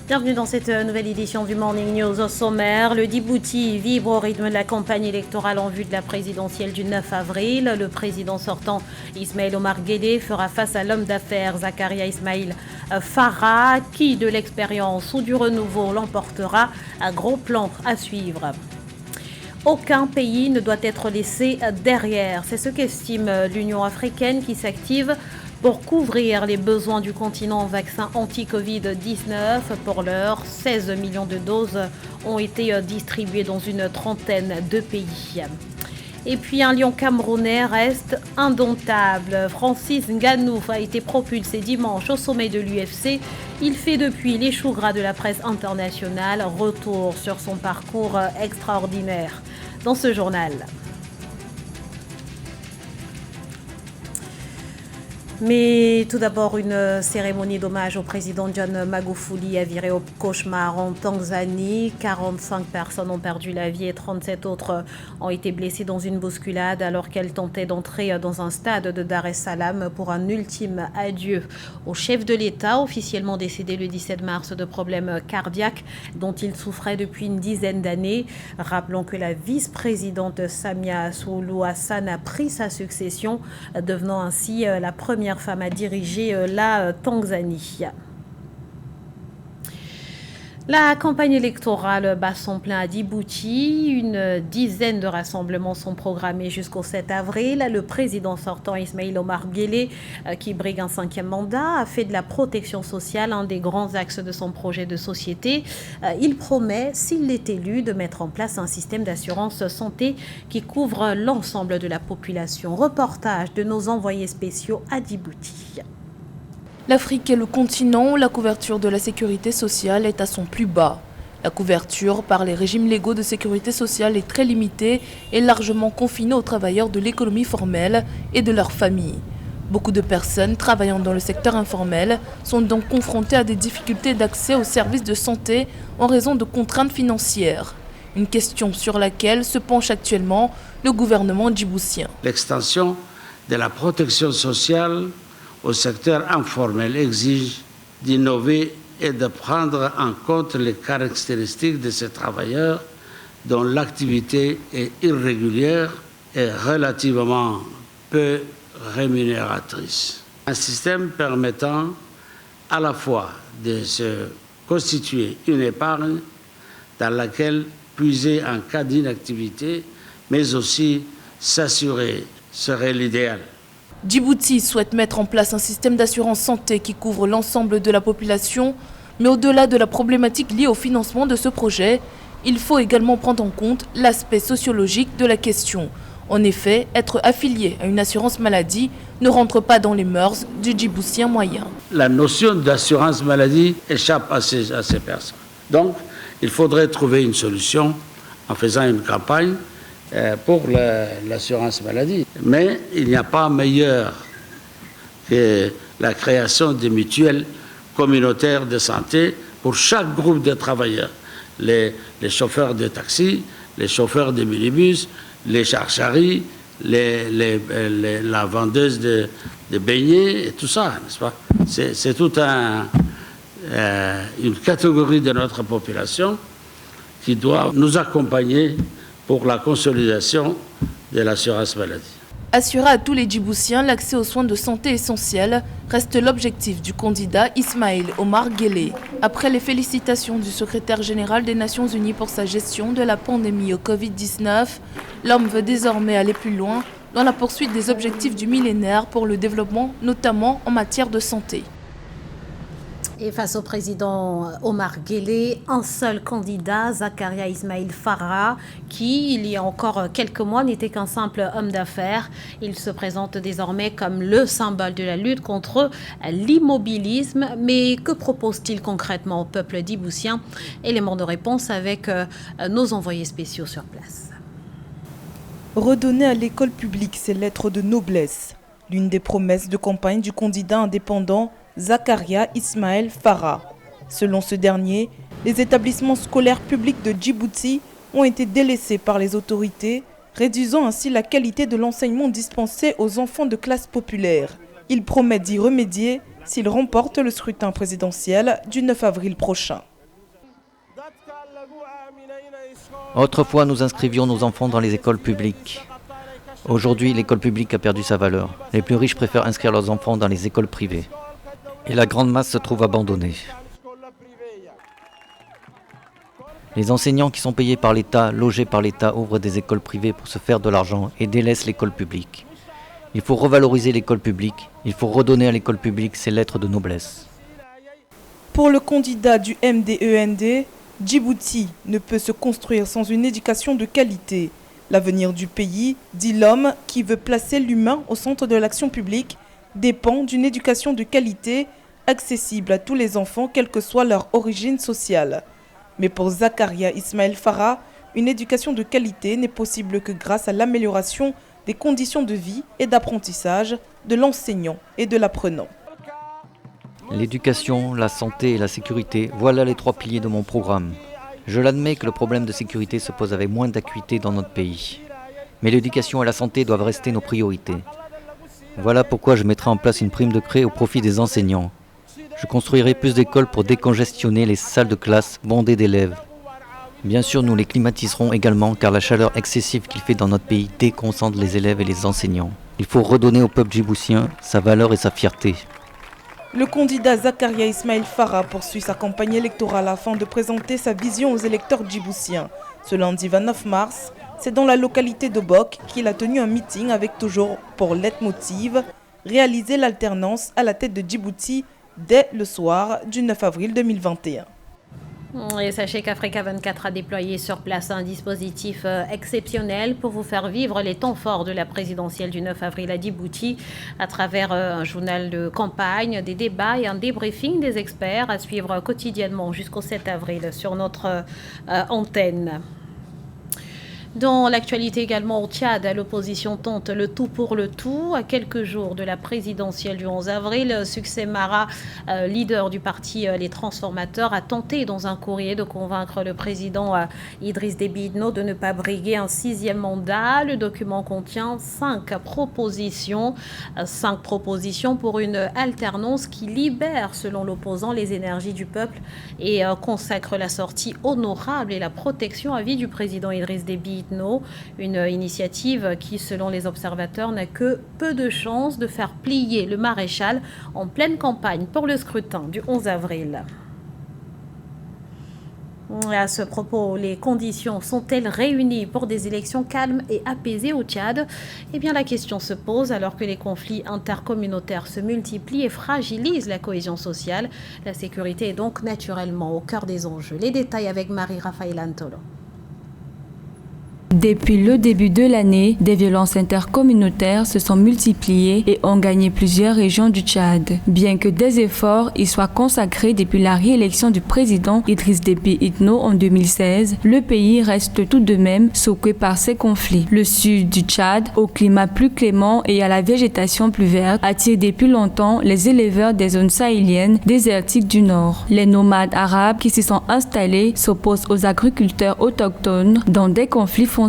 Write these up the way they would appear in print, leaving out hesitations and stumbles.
Bienvenue dans cette nouvelle édition du Morning News. Au sommaire, le Djibouti vibre au rythme de la campagne électorale en vue de la présidentielle du 9 avril. Le président sortant, Ismaïl Omar Guelleh, fera face à l'homme d'affaires Zakaria Ismail Farah. Qui de l'expérience ou du renouveau l'emportera? Un gros plan à suivre. Aucun pays ne doit être laissé derrière. C'est ce qu'estime l'Union africaine qui s'active pour couvrir les besoins du continent en vaccins anti-Covid-19. Pour l'heure, 16 millions de doses ont été distribuées dans une trentaine de pays. Et puis un lion camerounais reste indomptable. Francis Ngannou a été propulsé dimanche au sommet de l'UFC. Il fait depuis les choux gras de la presse internationale. Retour sur son parcours extraordinaire dans ce journal. Mais tout d'abord, une cérémonie d'hommage au président John Magufuli a viré au cauchemar en Tanzanie. 45 personnes ont perdu la vie et 37 autres ont été blessées dans une bousculade alors qu'elles tentaient d'entrer dans un stade de Dar es Salaam pour un ultime adieu au chef de l'État, officiellement décédé le 17 mars de problèmes cardiaques dont il souffrait depuis une dizaine d'années. Rappelons que la vice-présidente Samia Suluhu Hassan a pris sa succession, devenant ainsi la première femme à diriger la Tanzanie. La campagne électorale bat son plein à Djibouti. Une dizaine de rassemblements sont programmés jusqu'au 7 avril. Le président sortant Ismaïl Omar Guelleh, qui brigue un 5e mandat, a fait de la protection sociale un des grands axes de son projet de société. Il promet, s'il est élu, de mettre en place un système d'assurance santé qui couvre l'ensemble de la population. Reportage de nos envoyés spéciaux à Djibouti. L'Afrique est le continent où la couverture de la sécurité sociale est à son plus bas. La couverture par les régimes légaux de sécurité sociale est très limitée et largement confinée aux travailleurs de l'économie formelle et de leurs familles. Beaucoup de personnes travaillant dans le secteur informel sont donc confrontées à des difficultés d'accès aux services de santé en raison de contraintes financières. Une question sur laquelle se penche actuellement le gouvernement djiboutien. L'extension de la protection sociale au secteur informel exige d'innover et de prendre en compte les caractéristiques de ces travailleurs dont l'activité est irrégulière et relativement peu rémunératrice. Un système permettant à la fois de se constituer une épargne dans laquelle puiser en cas d'inactivité, mais aussi s'assurer serait l'idéal. Djibouti souhaite mettre en place un système d'assurance santé qui couvre l'ensemble de la population, mais au-delà de la problématique liée au financement de ce projet, il faut également prendre en compte l'aspect sociologique de la question. En effet, être affilié à une assurance maladie ne rentre pas dans les mœurs du Djiboutien moyen. La notion d'assurance maladie échappe à ces personnes. Donc, il faudrait trouver une solution en faisant une campagne pour l'assurance maladie. Mais il n'y a pas meilleur que la création de mutuelles communautaires de santé pour chaque groupe de travailleurs. Les chauffeurs de taxi, les chauffeurs de minibus, les charcharis, la vendeuse de beignets et tout ça, n'est-ce pas? C'est toute une catégorie de notre population qui doit nous accompagner pour la consolidation de l'assurance maladie. Assurer à tous les Djiboutiens l'accès aux soins de santé essentiels reste l'objectif du candidat Ismaïl Omar Guelleh. Après les félicitations du secrétaire général des Nations Unies pour sa gestion de la pandémie au Covid-19, l'homme veut désormais aller plus loin dans la poursuite des objectifs du millénaire pour le développement, notamment en matière de santé. Et face au président Omar Guelleh, un seul candidat, Zakaria Ismail Farah, qui, il y a encore quelques mois, n'était qu'un simple homme d'affaires. Il se présente désormais comme le symbole de la lutte contre l'immobilisme. Mais que propose-t-il concrètement au peuple djiboutien? Élément de réponse avec nos envoyés spéciaux sur place. Redonner à l'école publique ses lettres de noblesse, l'une des promesses de campagne du candidat indépendant Zakaria Ismail Farah. Selon ce dernier, les établissements scolaires publics de Djibouti ont été délaissés par les autorités, réduisant ainsi la qualité de l'enseignement dispensé aux enfants de classe populaire. Il promet d'y remédier s'il remporte le scrutin présidentiel du 9 avril prochain. Autrefois, nous inscrivions nos enfants dans les écoles publiques. Aujourd'hui, l'école publique a perdu sa valeur. Les plus riches préfèrent inscrire leurs enfants dans les écoles privées. Et la grande masse se trouve abandonnée. Les enseignants qui sont payés par l'État, logés par l'État, ouvrent des écoles privées pour se faire de l'argent et délaissent l'école publique. Il faut revaloriser l'école publique. Il faut redonner à l'école publique ses lettres de noblesse. Pour le candidat du MDEND, Djibouti ne peut se construire sans une éducation de qualité. L'avenir du pays, dit l'homme qui veut placer l'humain au centre de l'action publique, dépend d'une éducation de qualité accessible à tous les enfants, quelle que soit leur origine sociale. Mais pour Zakaria Ismaël Farah, une éducation de qualité n'est possible que grâce à l'amélioration des conditions de vie et d'apprentissage de l'enseignant et de l'apprenant. L'éducation, la santé et la sécurité, voilà les 3 piliers de mon programme. Je l'admets que le problème de sécurité se pose avec moins d'acuité dans notre pays. Mais l'éducation et la santé doivent rester nos priorités. Voilà pourquoi je mettrai en place une prime de craie au profit des enseignants. Je construirai plus d'écoles pour décongestionner les salles de classe bondées d'élèves. Bien sûr, nous les climatiserons également car la chaleur excessive qu'il fait dans notre pays déconcentre les élèves et les enseignants. Il faut redonner au peuple djiboutien sa valeur et sa fierté. Le candidat Zakaria Ismaël Farah poursuit sa campagne électorale afin de présenter sa vision aux électeurs djiboutiens. Ce lundi 29 mars, c'est dans la localité de Bok qu'il a tenu un meeting avec toujours pour leitmotiv réaliser l'alternance à la tête de Djibouti dès le soir du 9 avril 2021. Et sachez qu'Africa 24 a déployé sur place un dispositif exceptionnel pour vous faire vivre les temps forts de la présidentielle du 9 avril à Djibouti à travers un journal de campagne, des débats et un débriefing des experts à suivre quotidiennement jusqu'au 7 avril sur notre antenne. Dans l'actualité également au Tchad, l'opposition tente le tout pour le tout. À quelques jours de la présidentielle du 11 avril, Succès Mara, leader du parti Les Transformateurs, a tenté dans un courrier de convaincre le président Idriss Déby Itno de ne pas briguer un 6e mandat. Le document contient 5 propositions pour une alternance qui libère, selon l'opposant, les énergies du peuple et consacre la sortie honorable et la protection à vie du président Idriss Déby Itno. Une initiative qui, selon les observateurs, n'a que peu de chances de faire plier le maréchal en pleine campagne pour le scrutin du 11 avril. À ce propos, les conditions sont-elles réunies pour des élections calmes et apaisées au Tchad ? Eh bien, la question se pose alors que les conflits intercommunautaires se multiplient et fragilisent la cohésion sociale. La sécurité est donc naturellement au cœur des enjeux. Les détails avec Marie-Raphaël Antolo. Depuis le début de l'année, des violences intercommunautaires se sont multipliées et ont gagné plusieurs régions du Tchad. Bien que des efforts y soient consacrés depuis la réélection du président Idriss Déby Itno en 2016, le pays reste tout de même secoué par ces conflits. Le sud du Tchad, au climat plus clément et à la végétation plus verte, attire depuis longtemps les éleveurs des zones sahéliennes désertiques du nord. Les nomades arabes qui s'y sont installés s'opposent aux agriculteurs autochtones dans des conflits fonciers.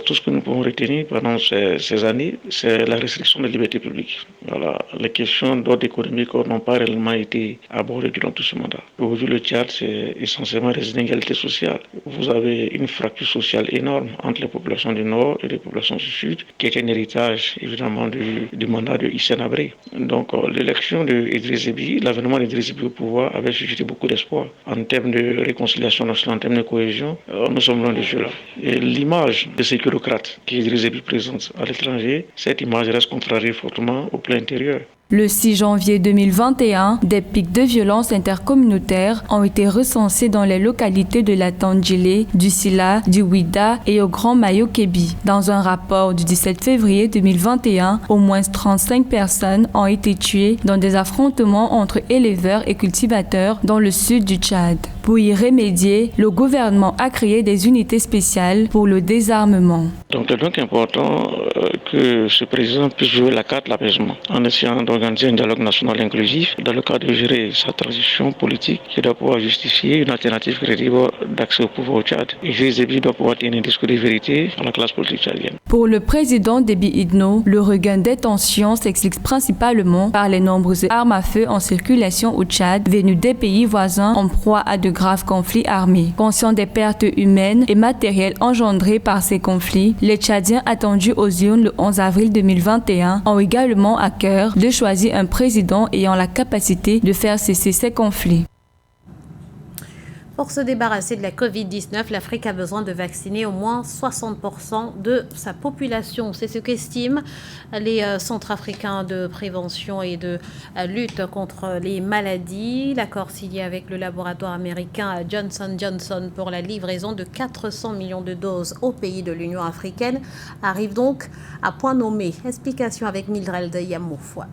Tout ce que nous pouvons retenir pendant ces années, c'est la restriction des libertés publiques. Voilà. Les questions d'ordre économique n'ont pas réellement été abordées durant tout ce mandat. Aujourd'hui, le Tchad, c'est essentiellement des inégalités sociales. Vous avez une fracture sociale énorme entre les populations du Nord et les populations du Sud, qui est un héritage, évidemment, du mandat de Hissène Habré. Donc, l'élection d'Idriss Déby, l'avènement d'Idriss Déby au pouvoir avait suscité beaucoup d'espoir. En termes de réconciliation nationale, en termes de cohésion, nous sommes loin de cela. Et l'image de ces bureaucrates qui Idriss Déby présente à l'étranger, cette image reste contrariée fortement au plan intérieur. Le 6 janvier 2021, des pics de violence intercommunautaires ont été recensés dans les localités de la Tandjilé, du Sila, du Ouida et au Grand Mayo-Kébi. Dans un rapport du 17 février 2021, au moins 35 personnes ont été tuées dans des affrontements entre éleveurs et cultivateurs dans le sud du Tchad. Pour y remédier, le gouvernement a créé des unités spéciales pour le désarmement. Donc il est donc important que ce président puisse jouer la carte de l'apaisement en essayant d'organiser un dialogue national inclusif dans le cadre de gérer sa transition politique qui doit pouvoir justifier une alternative crédible d'accès au pouvoir au Tchad. Et Idriss Déby doit pouvoir tenir un discours de vérité à la classe politique tchadienne. Pour le président Déby Itno, le regain des tensions s'explique principalement par les nombreuses armes à feu en circulation au Tchad venues des pays voisins en proie à de de graves conflits armés. Conscients des pertes humaines et matérielles engendrées par ces conflits, les Tchadiens attendus aux urnes le 11 avril 2021 ont également à cœur de choisir un président ayant la capacité de faire cesser ces conflits. Pour se débarrasser de la Covid-19, l'Afrique a besoin de vacciner au moins 60% de sa population. C'est ce qu'estiment les centres africains de prévention et de lutte contre les maladies. L'accord signé avec le laboratoire américain Johnson & Johnson pour la livraison de 400 millions de doses aux pays de l'Union africaine arrive donc à point nommé. Explication avec Mildred Yamoufwa.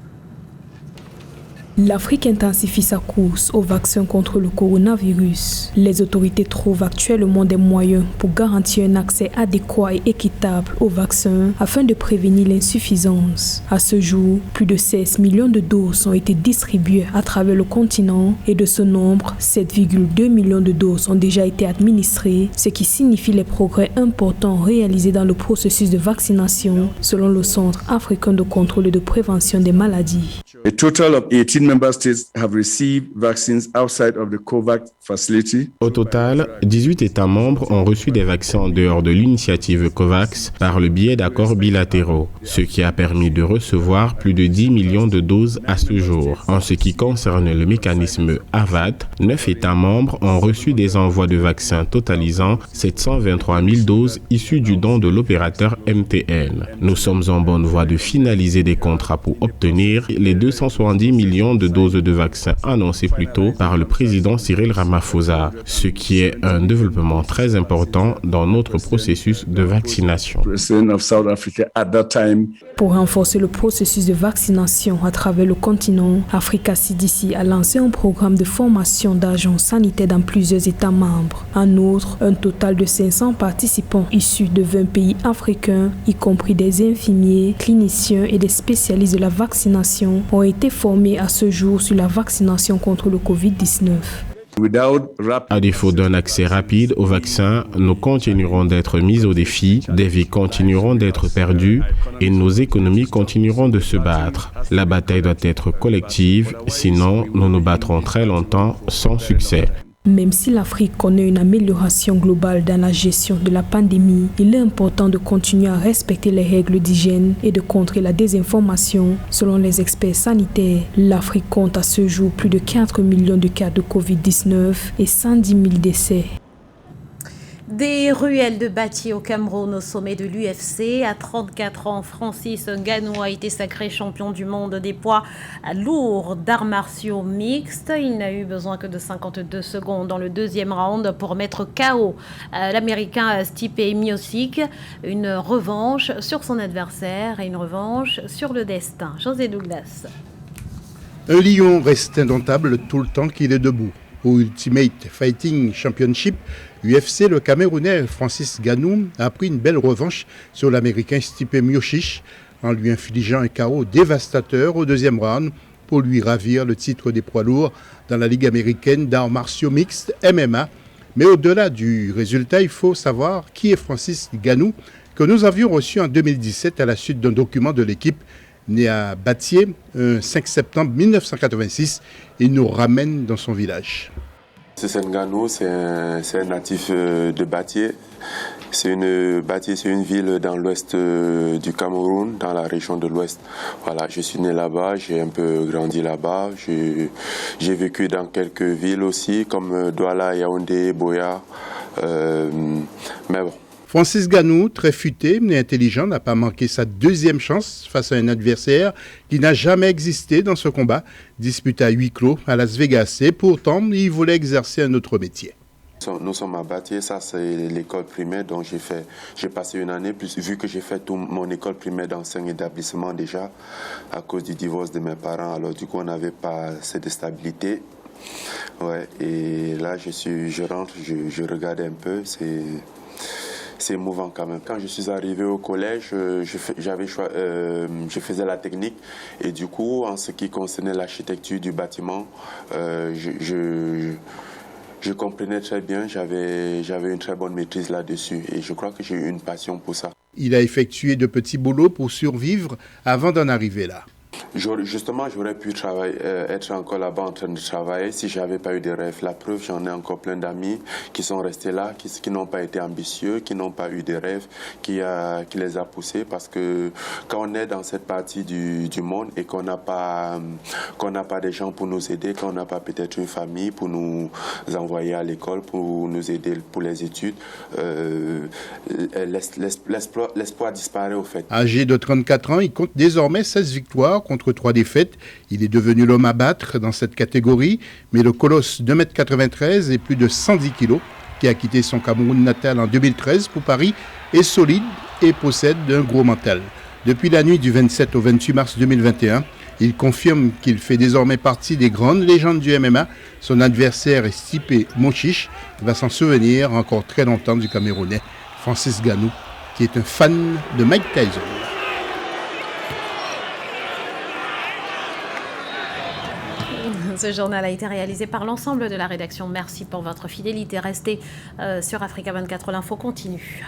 L'Afrique intensifie sa course au vaccin contre le coronavirus. Les autorités trouvent actuellement des moyens pour garantir un accès adéquat et équitable aux vaccins afin de prévenir l'insuffisance. À ce jour, plus de 16 millions de doses ont été distribuées à travers le continent et de ce nombre, 7,2 millions de doses ont déjà été administrées, ce qui signifie les progrès importants réalisés dans le processus de vaccination selon le Centre africain de contrôle et de prévention des maladies. A total of 18 member states have received vaccines outside of the COVAX facility. Au total, 18 États membres ont reçu des vaccins en dehors de l'initiative COVAX par le biais d'accords bilatéraux, ce qui a permis de recevoir plus de 10 millions de doses à ce jour. En ce qui concerne le mécanisme AVAT, 9 États membres ont reçu des envois de vaccins totalisant 723 000 doses issues du don de l'opérateur MTN. Nous sommes en bonne voie de finaliser des contrats pour obtenir les 270 millions de doses de vaccins annoncées plus tôt par le président Cyril Ramaphosa, ce qui est un développement très important dans notre processus de vaccination. Pour renforcer le processus de vaccination à travers le continent, Africa CDC a lancé un programme de formation d'agents sanitaires dans plusieurs États membres. En outre, un total de 500 participants issus de 20 pays africains, y compris des infirmiers, cliniciens et des spécialistes de la vaccination, ont été formés à ce jour sur la vaccination contre le Covid-19. À défaut d'un accès rapide au vaccin, nous continuerons d'être mis au défi, des vies continueront d'être perdues et nos économies continueront de se battre. La bataille doit être collective, sinon nous nous battrons très longtemps sans succès. Même si l'Afrique connaît une amélioration globale dans la gestion de la pandémie, il est important de continuer à respecter les règles d'hygiène et de contrer la désinformation. Selon les experts sanitaires, l'Afrique compte à ce jour plus de 4 millions de cas de Covid-19 et 110 000 décès. Des ruelles de Batié au Cameroun au sommet de l'UFC. À 34 ans, Francis Ngannou a été sacré champion du monde des poids lourds d'arts martiaux mixtes. Il n'a eu besoin que de 52 secondes dans le deuxième round pour mettre KO l'Américain Stipe Miocic. Une revanche sur son adversaire et une revanche sur le destin. José Douglas. Un lion reste indomptable tout le temps qu'il est debout. Au Ultimate Fighting Championship, UFC, le Camerounais Francis Ngannou a pris une belle revanche sur l'Américain Stipe Miocic en lui infligeant un KO dévastateur au deuxième round pour lui ravir le titre des poids lourds dans la Ligue américaine d'arts martiaux mixtes MMA. Mais au-delà du résultat, il faut savoir qui est Francis Ngannou, que nous avions reçu en 2017 à la suite d'un document de l'équipe. Né à Batié, 5 septembre 1986, il nous ramène dans son village. Ngannou, c'est un natif de Batié. Batié, c'est une ville dans l'ouest du Cameroun, dans la région de l'ouest. Voilà, je suis né là-bas, j'ai un peu grandi là-bas. J'ai vécu dans quelques villes aussi, comme Douala, Yaoundé, Boya. Mais bon. Francis Ngannou, très futé mais intelligent, n'a pas manqué sa deuxième chance face à un adversaire qui n'a jamais existé dans ce combat, disputé à huis clos à Las Vegas. Et pourtant, il voulait exercer un autre métier. Nous sommes à Batié, ça c'est l'école primaire, donc j'ai passé une année, plus vu que j'ai fait toute mon école primaire dans 5 établissements déjà, à cause du divorce de mes parents, alors du coup on n'avait pas cette stabilité. Ouais, et là je rentre, je regarde un peu, c'est émouvant quand même. Quand je suis arrivé au collège, je faisais la technique et du coup, en ce qui concernait l'architecture du bâtiment, je comprenais très bien, j'avais une très bonne maîtrise là-dessus et je crois que j'ai eu une passion pour ça. Il a effectué de petits boulots pour survivre avant d'en arriver là. Justement, j'aurais pu être encore là-bas en train de travailler si je n'avais pas eu de rêve. La preuve, j'en ai encore plein d'amis qui sont restés là, qui n'ont pas été ambitieux, qui n'ont pas eu de rêve, qui les a poussés. Parce que quand on est dans cette partie du monde et qu'on n'a pas des gens pour nous aider, qu'on n'a pas peut-être une famille pour nous envoyer à l'école, pour nous aider pour les études, l'espoir disparaît au fait. Âgé de 34 ans, il compte désormais 16 victoires contre 3 défaites. Il est devenu l'homme à battre dans cette catégorie, mais le colosse de 1m93 et plus de 110 kg, qui a quitté son Cameroun natal en 2013 pour Paris, est solide et possède un gros mental. Depuis la nuit du 27 au 28 mars 2021, il confirme qu'il fait désormais partie des grandes légendes du MMA. Son adversaire est Stipe Miocic. Il va s'en souvenir encore très longtemps du Camerounais Francis Ngannou, qui est un fan de Mike Tyson. Ce journal a été réalisé par l'ensemble de la rédaction. Merci pour votre fidélité. Restez sur Africa 24, l'info continue.